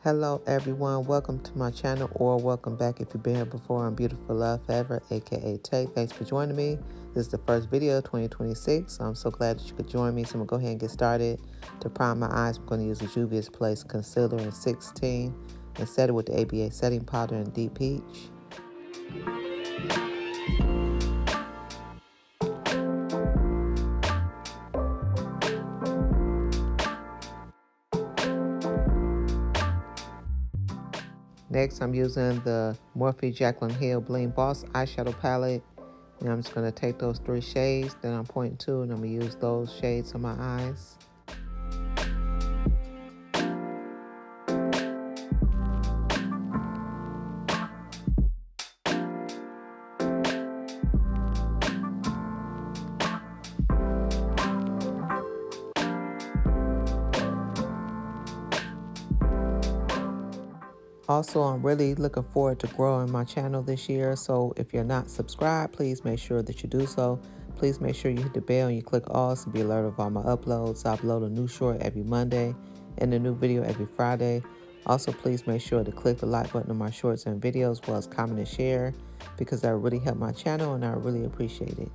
Hello everyone, welcome to my channel, or welcome back if you've been here before. I'm Beautiful Love Forever, aka Tik. Thanks for joining me. This is the first video of 2026, so I'm so glad that you could join me. So I'm gonna go ahead and get started. To prime my eyes, I'm gonna use the Juvia's Place Concealer in 16 and set it with the ABA setting powder in Deep Peach. Next, I'm using the Morphe Jaclyn Hill Bling Boss eyeshadow palette. And I'm just going to take those 3 shades that I'm pointing to, and I'm going to use those shades on my eyes. Also, I'm really looking forward to growing my channel this year, so if you're not subscribed, please make sure that you do so. Please make sure you hit the bell and you click all to be alerted of all my uploads. I upload a new short every Monday and a new video every Friday. Also, please make sure to click the like button on my shorts and videos, as well as comment and share, because that really help my channel and I really appreciate it.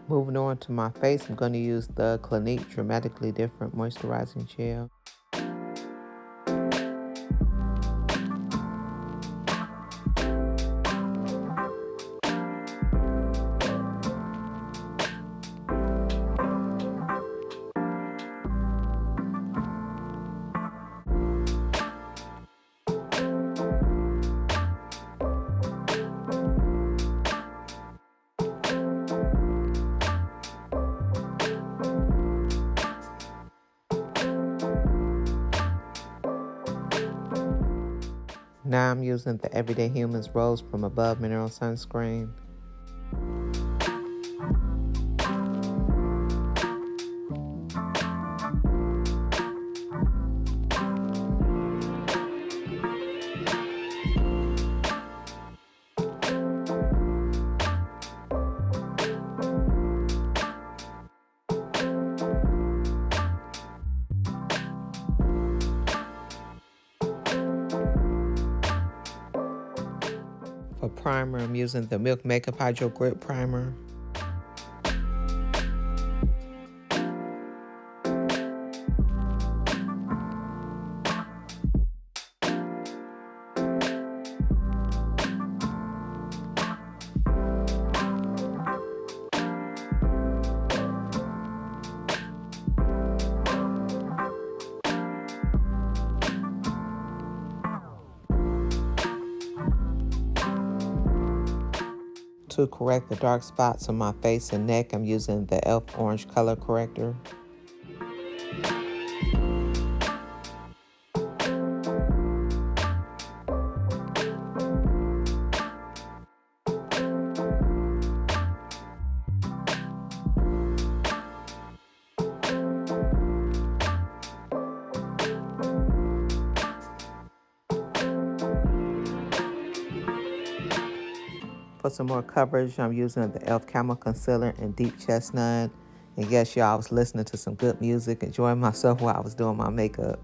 Moving on to my face, I'm going to use the Clinique Dramatically Different Moisturizing Gel. Now I'm using the Everyday Humans Rose from Above Mineral Sunscreen. For primer, I'm using the Milk Makeup Hydro Grip Primer. To correct the dark spots on my face and neck, I'm using the e.l.f. Orange Color Corrector. For some more coverage, I'm using the e.l.f. Camo Concealer in Deep Chestnut. And yes, y'all, I was listening to some good music, enjoying myself while I was doing my makeup.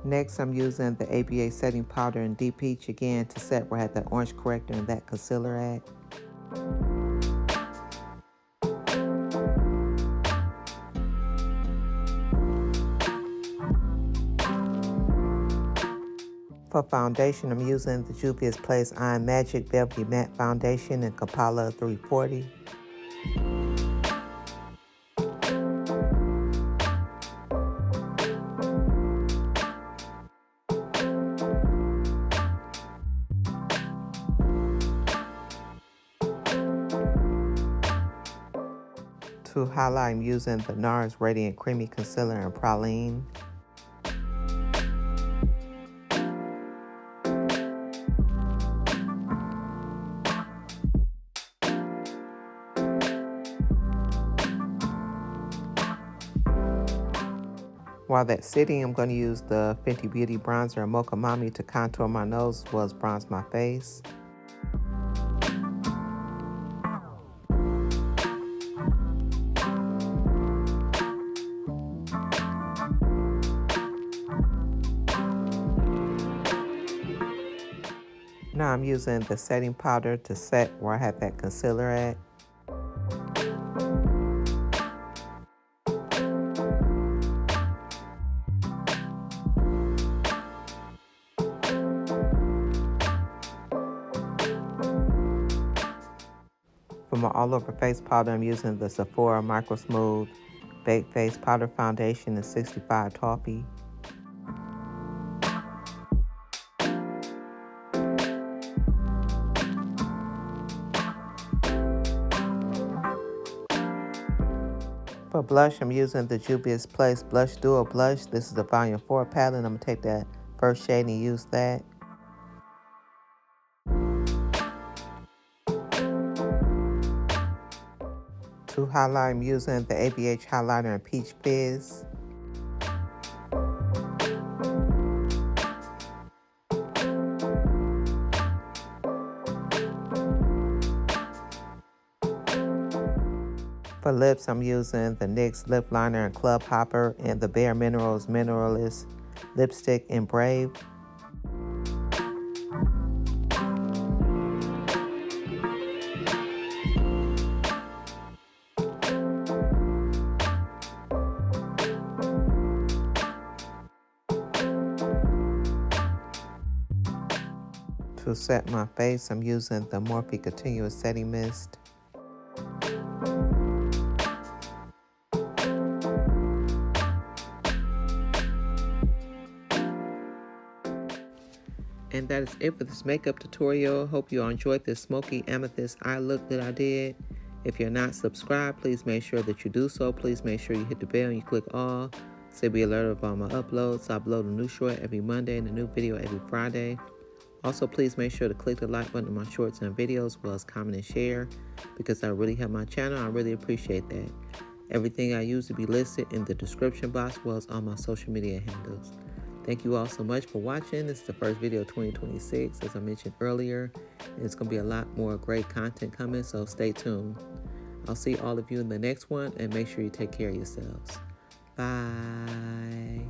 Next, I'm using the ABA setting powder in Deep Peach again to set where I had the orange corrector and that concealer at. For foundation, I'm using the Juvia's Place Iron Magic Velvety Matte Foundation in Kohl 340. To highlight, I'm using the NARS Radiant Creamy Concealer in Praline. While that's sitting, I'm going to use the Fenty Beauty Bronzer in Mocha Mami to contour my nose as well as bronze my face. Now I'm using the setting powder to set where I have that concealer at. For my all over face powder, I'm using the Sephora Micro Smooth Baked Face Powder Foundation in 65 Toffee. For blush, I'm using the Juvia's Place Blush Duo Blush. This is the Volume 4 palette. I'm going to take that first shade and use that. To highlight, I'm using the ABH Highlighter in Peach Fizz. For lips, I'm using the NYX Lip Liner in Club Hopper and the Bare Minerals Mineralist Lipstick in Brave. To set my face, I'm using the Morphe Continuous Setting Mist. And that is it for this makeup tutorial. Hope you all enjoyed this Smokey Amethyst eye look that I did. If you're not subscribed, please make sure that you do so. Please make sure you hit the bell and you click all, so you'll be alerted of all my uploads. I upload a new short every Monday and a new video every Friday. Also, please make sure to click the like button on my shorts and videos, as well as comment and share, because that really help my channel. I really appreciate that. Everything I use to be listed in the description box, as well as all my social media handles. Thank you all so much for watching. This is the first video of 2026, as I mentioned earlier. It's going to be a lot more great content coming, so stay tuned. I'll see all of you in the next one, and make sure you take care of yourselves. Bye.